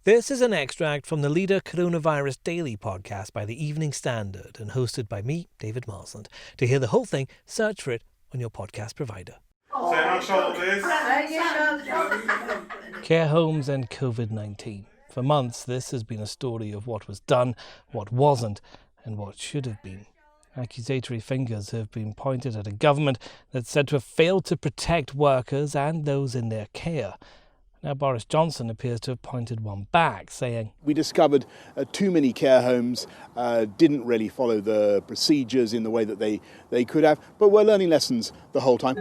This is an extract from the Leader Coronavirus Daily podcast by the Evening Standard and hosted by me, David Marsland. To hear the whole thing, search for it on your podcast provider. Care homes and COVID-19. For months, this has been a story of what was done, what wasn't, and what should have been. Accusatory fingers have been pointed at a government that's said to have failed to protect workers and those in their care. Now Boris Johnson appears to have pointed one back, saying, "We discovered too many care homes didn't really follow the procedures in the way that they could have, but we're learning lessons the whole time."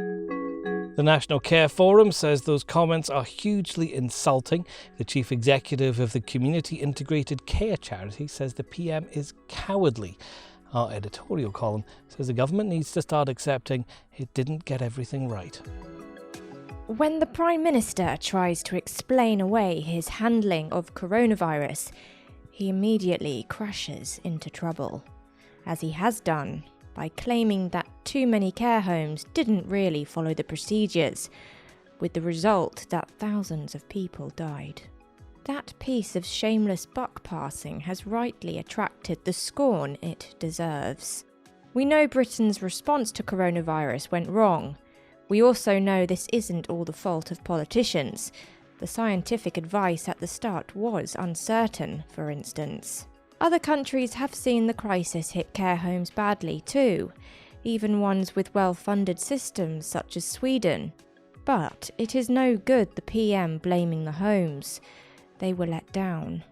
The National Care Forum says those comments are hugely insulting. The chief executive of the Community Integrated Care charity says the PM is cowardly. Our editorial column says the government needs to start accepting it didn't get everything right. When the Prime Minister tries to explain away his handling of coronavirus, he immediately crashes into trouble, as he has done by claiming that too many care homes didn't really follow the procedures, with the result that thousands of people died. That piece of shameless buck-passing has rightly attracted the scorn it deserves. We know Britain's response to coronavirus went wrong. We also know this isn't all the fault of politicians. The scientific advice at the start was uncertain, for instance. Other countries have seen the crisis hit care homes badly too, even ones with well-funded systems such as Sweden. But it is no good the PM blaming the homes. They were let down.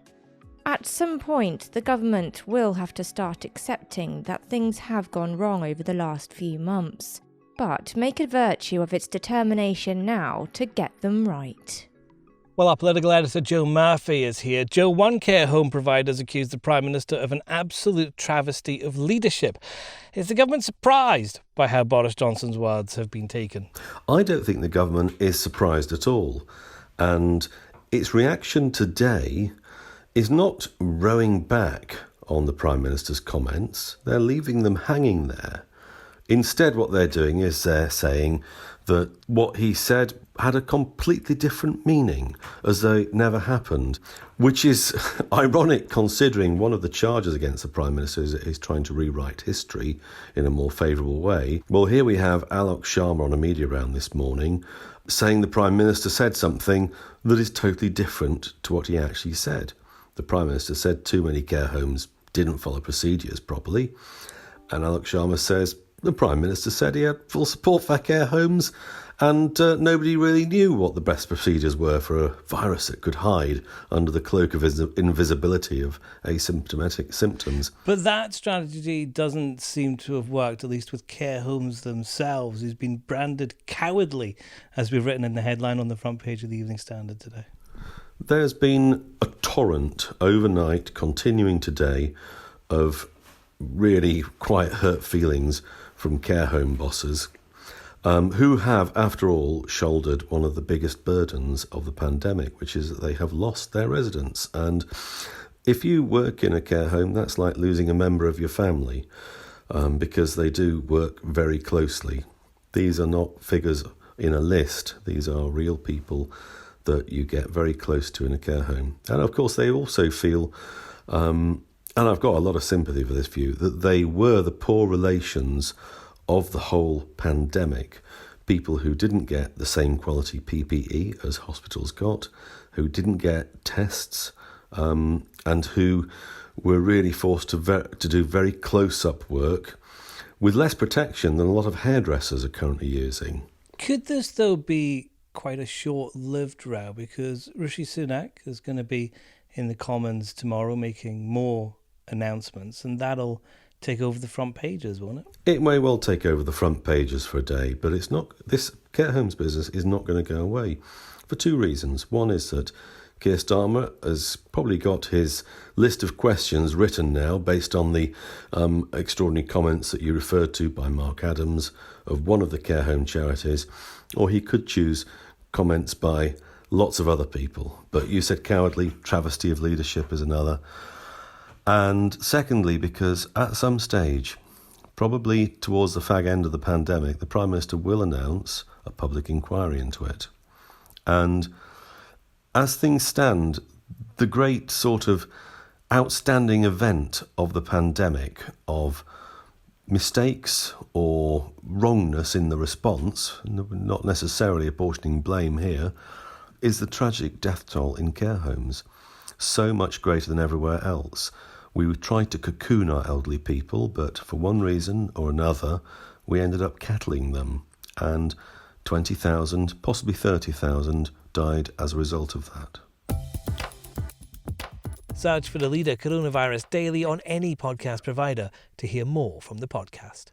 At some point, the government will have to start accepting that things have gone wrong over the last few months, but make a virtue of its determination now to get them right. Well, our political editor Joe Murphy is here. Joe, one care home provider has accused the Prime Minister of an absolute travesty of leadership. Is the government surprised by how Boris Johnson's words have been taken? I don't think the government is surprised at all. And its reaction today is not rowing back on the Prime Minister's comments. They're leaving them hanging there. Instead, what they're doing is they're saying that what he said had a completely different meaning, as though it never happened, which is ironic considering one of the charges against the Prime Minister is trying to rewrite history in a more favourable way. Well, here we have Alok Sharma on a media round this morning saying the Prime Minister said something that is totally different to what he actually said. The Prime Minister said too many care homes didn't follow procedures properly, and Alok Sharma says the Prime Minister said he had full support for care homes and nobody really knew what the best procedures were for a virus that could hide under the cloak of invisibility of asymptomatic symptoms. But that strategy doesn't seem to have worked, at least with care homes themselves, who's been branded cowardly, as we've written in the headline on the front page of the Evening Standard today. There's been a torrent overnight, continuing today, of really quite hurt feelings from care home bosses who have, after all, shouldered one of the biggest burdens of the pandemic, which is that they have lost their residents. And if you work in a care home, that's like losing a member of your family, because they do work very closely. These are not figures in a list. These are real people that you get very close to in a care home. And of course, they also feel, and I've got a lot of sympathy for this view, that they were the poor relations of the whole pandemic. People who didn't get the same quality PPE as hospitals got, who didn't get tests, and who were really forced to do very close-up work with less protection than a lot of hairdressers are currently using. Could this, though, be quite a short-lived row? Because Rishi Sunak is going to be in the Commons tomorrow making more announcements, and that'll take over the front pages, won't it? It may well take over the front pages for a day, but it's not. This care homes business is not going to go away for two reasons. One is that Keir Starmer has probably got his list of questions written now based on the extraordinary comments that you referred to by Mark Adams of one of the care home charities, or he could choose comments by lots of other people. But you said cowardly, travesty of leadership is another. And secondly, because at some stage, probably towards the fag end of the pandemic, the Prime Minister will announce a public inquiry into it. And as things stand, the great sort of outstanding event of the pandemic, of mistakes or wrongness in the response, not necessarily apportioning blame here, is the tragic death toll in care homes. So much greater than everywhere else. We tried to cocoon our elderly people, but for one reason or another, we ended up kettling them, and 20,000, possibly 30,000 died as a result of that. Search for the Leader Coronavirus Daily on any podcast provider to hear more from the podcast.